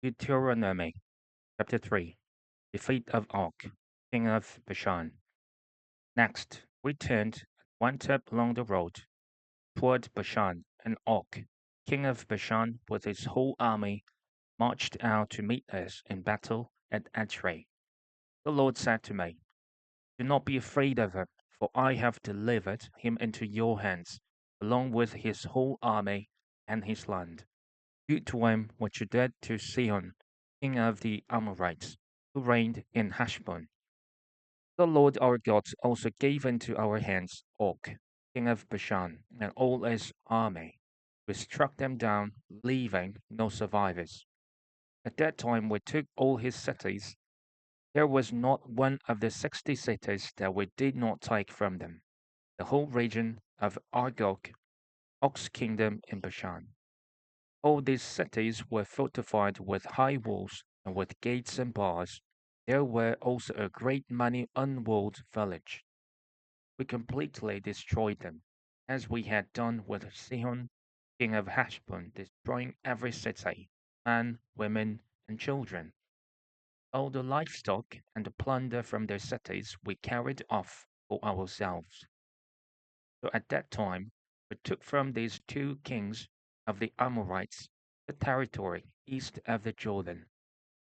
Deuteronomy chapter 3. Defeat of Og, king of Bashan. Next, we turned and went up along the road toward Bashan, and Og, king of Bashan, with his whole army, marched out to meet us in battle at Edrei. The Lord said to me, "Do not be afraid of him, for I have delivered him into your hands, along with his whole army and his land. Do to him what you did to Sihon, king of the Amorites, who reigned in Heshbon." The Lord our God also gave into our hands Og, king of Bashan, and all his army. We struck them down, leaving no survivors. At that time we took all his cities. There was not one of the 60 cities that we did not take from them. The whole region of Argob, Og's kingdom in Bashan. All these cities were fortified with high walls and with gates and bars. There were also a great many unwalled villages. We completely destroyed them, as we had done with Sihon, king of Heshbon, destroying every city, men, women, and children. All the livestock and the plunder from their cities we carried off for ourselves. So at that time we took from these two kings of the Amorites the territory east of the Jordan,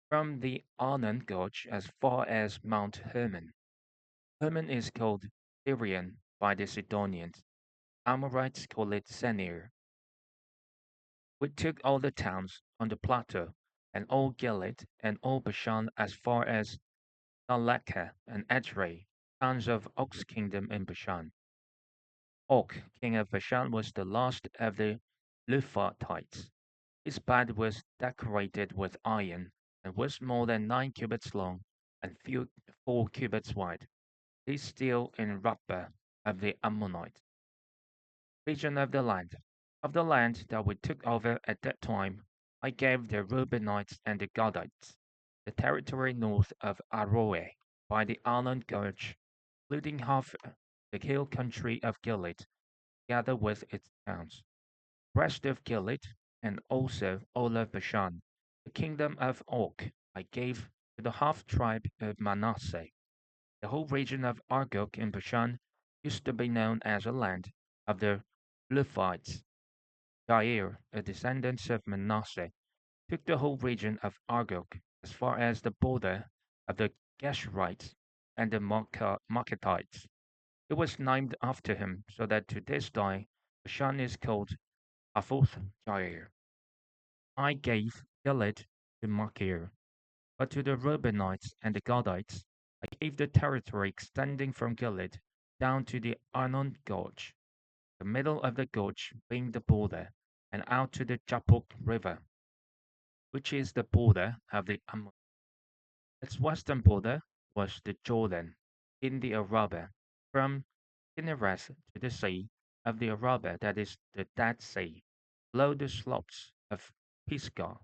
from the Arnon Gorge as far as Mount Hermon. Hermon is called Syrian by the Sidonians. Amorites call it Senir. We took all the towns on the plateau, and all Gilead, and all Bashan as far as Salekah and Edrei, towns of Og's kingdom in Bashan. Og, king of Bashan, was the last of the Luphatites. His bed was decorated with iron, and was more than 9 cubits long, and 4 cubits wide. He still in Rabbah of the Ammonites. Region of the land. Of the land that we took over at that time, I gave the Reubenites and the Gadites the territory north of Aroeh by the Arnon Gorge, including half the hill country of Gilead, together with its towns, rest of Gilead, and also all of Bashan. The kingdom of Og I gave to the half tribe of Manasseh. The whole region of Argob in Bashan used to be known as a land of the Luphites. Jair, a descendant of Manasseh, took the whole region of Argob as far as the border of the Geshurites and the Maccathites. It was named after him, so that to this day Bashan is called Avoth Jair. I gave Gilead to Machir, but to the Reubenites and the Gadites I gave the territory extending from Gilead down to the Arnon Gorge, the middle of the gorge being the border, and out to the Jabbok River, which is the border of the Ammon. Its western border was the Jordan in the Arabah, from Kinnereth to the sea of the Arabah, that is the Dead Sea, below the slopes of Pisgah.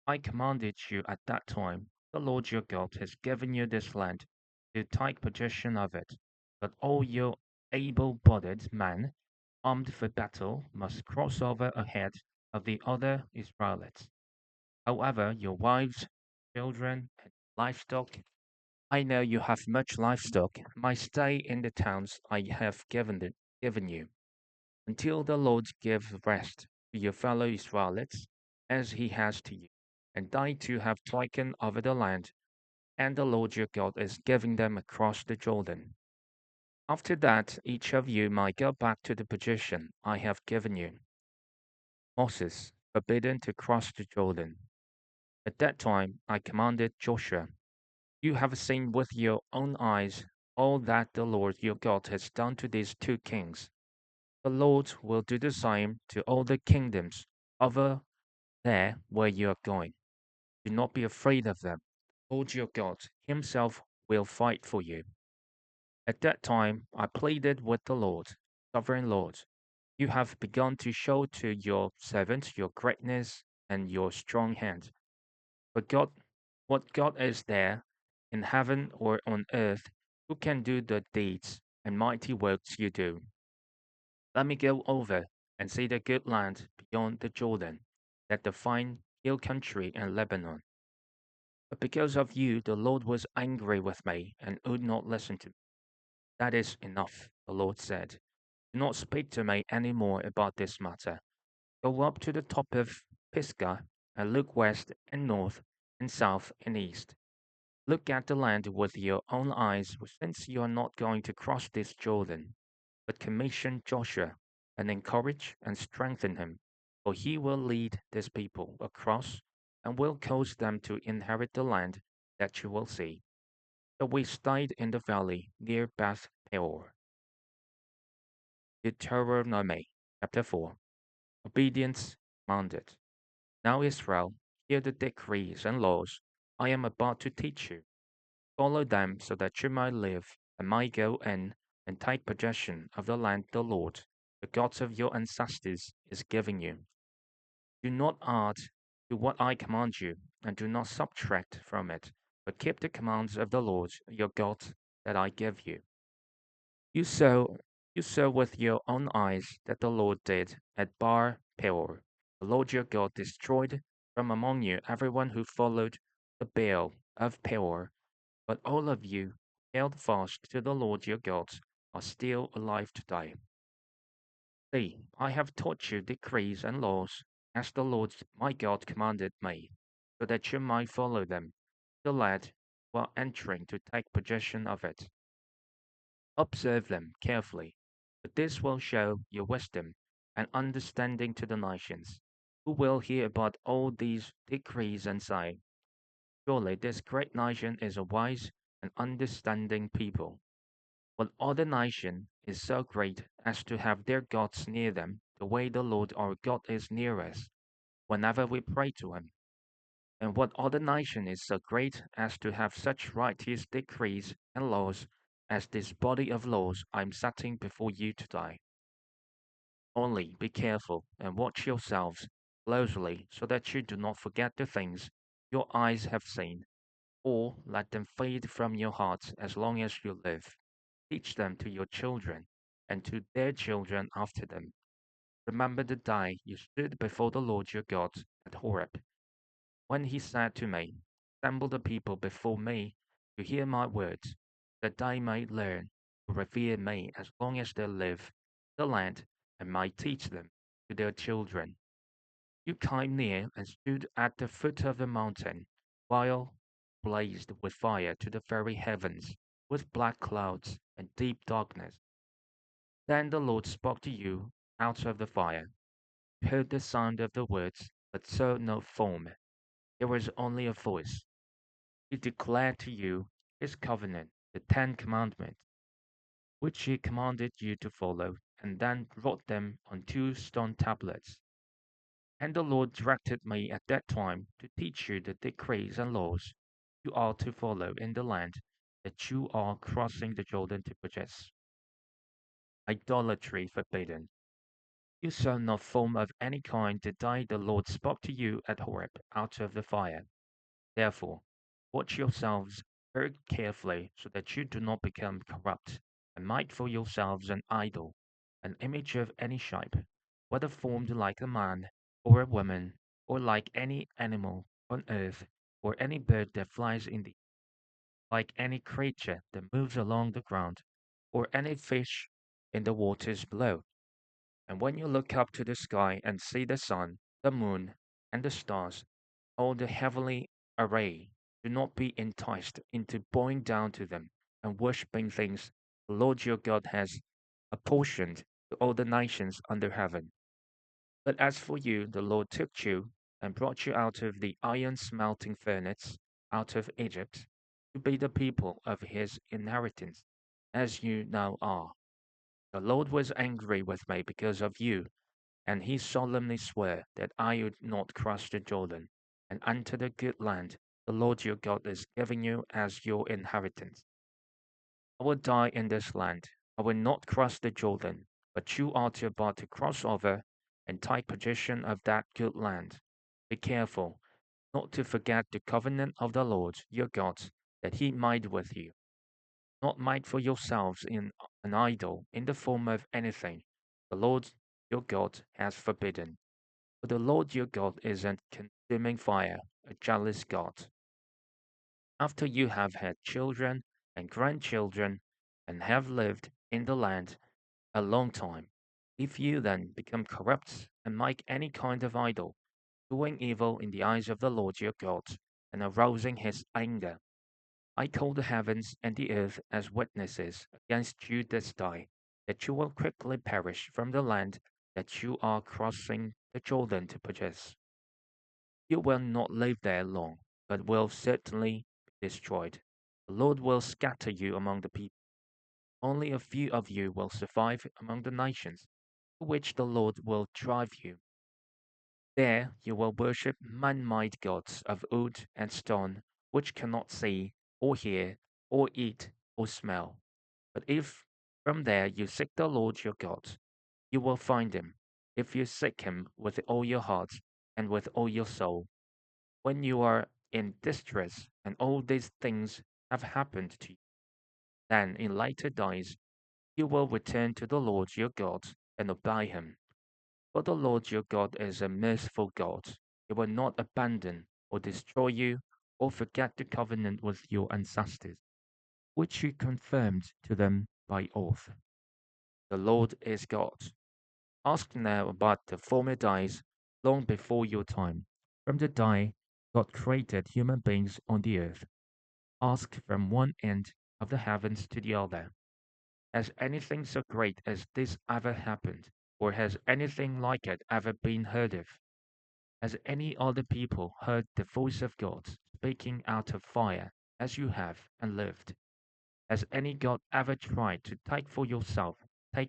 I commanded you at that time, the Lord your God has given you this land to take possession of it, but all your able-bodied men armed for battle must cross over ahead of the other Israelites. However, your wives, children, and livestock, I know you have much livestock, might stay in the towns I have given you, until the Lord give rest to your fellow Israelites, as he has to you, and they too have taken over the land, and the Lord your God is giving them across the Jordan. After that, each of you might go back to the position I have given you. Moses, forbidden to cross the Jordan. At that time I commanded Joshua, "You have seen with your own eyes all that the Lord your God has done to these two kings. The Lord will do the same to all the kingdoms over there where you are going. Do not be afraid of them. The Lord your God himself will fight for you." At that time I pleaded with the Lord, "Sovereign Lord, you have begun to show to your servant your greatness and your strong hand. But God, what God is there in heaven or on earth who can do the deeds and mighty works you do? Let me go over and see the good land beyond the Jordan, that the fine hill country and Lebanon. But because of you, the Lord was angry with me and would not listen to me. That is enough, the Lord said. Do not speak to me any more about this matter. Go up to the top of Pisgah and look west and north and south and east. Look at the land with your own eyes, since you are not going to cross this Jordan. But commission Joshua and encourage and strengthen him, for he will lead this people across and will cause them to inherit the land that you will see. So we stayed in the valley near Beth Peor. Deuteronomy chapter 4. Obedience commanded. Now, Israel, hear the decrees and laws I am about to teach you. Follow them so that you might live and might go in and take possession of the land the Lord, the God of your ancestors, is giving you. Do not add to what I command you, and do not subtract from it, but keep the commands of the Lord your God that I give you. You saw, you saw with your own eyes that the Lord did at Bar Peor. The Lord your God destroyed from among you everyone who followed the Baal of Peor, but all of you held fast to the Lord your God are still alive today. See, I have taught you decrees and laws, as the Lord my God commanded me, so that you might follow them, the lad while entering to take possession of it. Observe them carefully, but this will show your wisdom and understanding to the nations, who will hear about all these decrees and say, surely this great nation is a wise and understanding people. What other nation is so great as to have their gods near them, the way the Lord our God is near us, whenever we pray to him? And what other nation is so great as to have such righteous decrees and laws as this body of laws I am setting before you today? Only be careful and watch yourselves closely so that you do not forget the things your eyes have seen, or let them fade from your hearts as long as you live. Teach them to your children and to their children after them. Remember the day you stood before the Lord your God at Horeb, when he said to me, assemble the people before me to hear my words, that they may learn to revere me as long as they live in the land, and might teach them to their children. You came near and stood at the foot of the mountain, while blazed with fire to the very heavens, with black clouds and deep darkness. Then the Lord spoke to you out of the fire. You heard the sound of the words, but saw no form. There was only a voice. He declared to you his covenant, the Ten Commandments, which he commanded you to follow, and then wrote them on two stone tablets. And the Lord directed me at that time to teach you the decrees and laws you are to follow in the land that you are crossing the Jordan to possess. Idolatry forbidden. You saw no form of any kind the day the Lord spoke to you at Horeb out of the fire. Therefore, watch yourselves very carefully so that you do not become corrupt, and make for yourselves an idol, an image of any shape, whether formed like a man or a woman, or like any animal on earth, or any bird that flies in the like any creature that moves along the ground, or any fish in the waters below. And when you look up to the sky and see the sun, the moon, and the stars, all the heavenly array, do not be enticed into bowing down to them and worshipping things the Lord your God has apportioned to all the nations under heaven. But as for you, the Lord took you and brought you out of the iron smelting furnace, out of Egypt, to be the people of his inheritance, as you now are. The Lord was angry with me because of you, and he solemnly swore that I would not cross the Jordan and enter the good land the Lord your God is giving you as your inheritance. I will die in this land. I will not cross the Jordan, but you are about to cross over and take possession of that good land. Be careful not to forget the covenant of the Lord your God that he made with you. Not make for yourselves in an idol in the form of anything the Lord your God has forbidden. For the Lord your God is a consuming fire, a jealous God. After you have had children and grandchildren and have lived in the land a long time, if you then become corrupt and make any kind of idol, doing evil in the eyes of the Lord your God, and arousing his anger, I call the heavens and the earth as witnesses against you this day, that you will quickly perish from the land that you are crossing the Jordan to possess. You will not live there long, but will certainly be destroyed. The Lord will scatter you among the people. Only a few of you will survive among the nations, to which the Lord will drive you. There you will worship man-made gods of wood and stone, which cannot see, or hear, or eat, or smell. But if from there you seek the Lord your God, you will find him, if you seek him with all your heart and with all your soul. When you are in distress and all these things have happened to you, then in later days you will return to the Lord your God and obey him. For the Lord your God is a merciful God. He will not abandon or destroy you or forget the covenant with your ancestors, which he confirmed to them by oath. The Lord is God. Ask now about the former days, long before your time, from the day God created human beings on the earth. Ask from one end of the heavens to the other. Has anything so great as this ever happened, or has anything like it ever been heard of? Has any other people heard the voice of God speaking out of fire as you have and lived? Has any God ever tried to take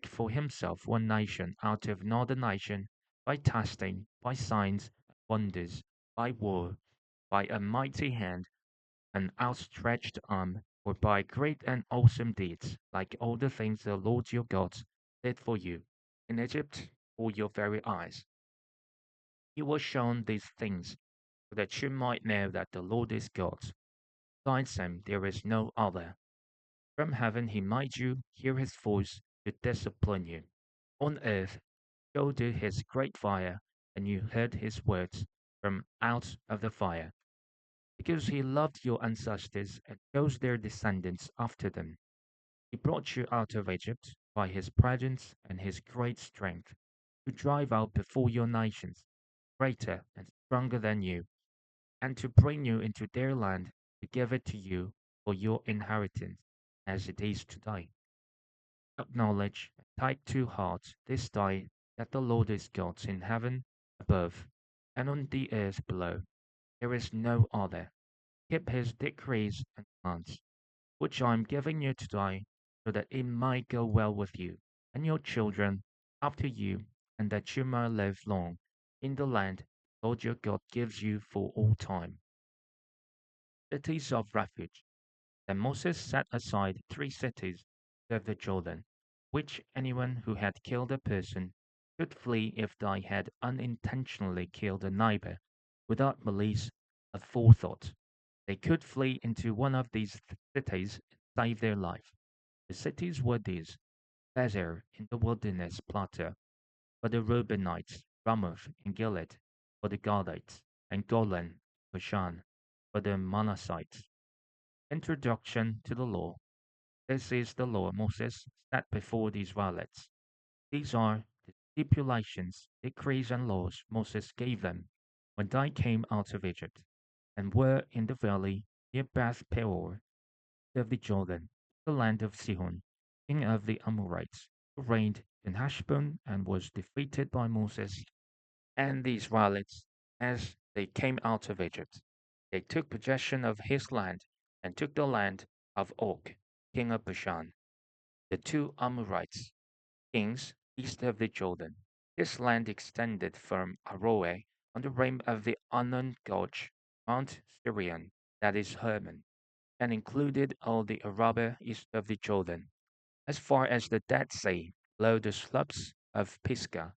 for himself one nation out of another nation by testing, by signs, wonders, by war, by a mighty hand, an outstretched arm, or by great and awesome deeds, like all the things the Lord your God did for you in Egypt before your very eyes? You were shown these things so that you might know that the Lord is God. Besides him, there is no other. From heaven he made you hear his voice to discipline you. On earth showed you his great fire, and you heard his words from out of the fire. Because he loved your ancestors and chose their descendants after them. He brought you out of Egypt by his presence and his great strength, to drive out before your nations, greater and stronger than you, and to bring you into their land, to give it to you for your inheritance, as it is today. Acknowledge and take to heart this day that the Lord is God in heaven above and on the earth below. There is no other. Keep his decrees and commands, which I am giving you today, so that it may go well with you and your children after you, and that you may live long in the land the Lord your God gives you for all time. Cities of refuge. Then Moses set aside 3 cities of the Jordan, which anyone who had killed a person could flee if they had unintentionally killed a neighbor without malice of forethought. They could flee into one of these cities and save their life. The cities were these: Bezer in the wilderness plateau for the Reubenites, Ramoth in Gilead for the Gadites, and Golan, Bashan for the Manassites. Introduction to the law. This is the law Moses set before the Israelites. These are the stipulations, decrees, and laws Moses gave them when they came out of Egypt, and were in the valley near Beth Peor of the Jordan, the land of Sihon, king of the Amorites, who reigned in Heshbon and was defeated by Moses and the Israelites as they came out of Egypt. They took possession of his land and took the land of Og, king of Bashan, the 2 Amorites, kings east of the Jordan. This land extended from Aroer on the rim of the Arnon Gorge, Mount Sirion, that is Hermon, and included all the Arabah east of the Jordan, as far as the Dead Sea, below the slopes of Pisgah.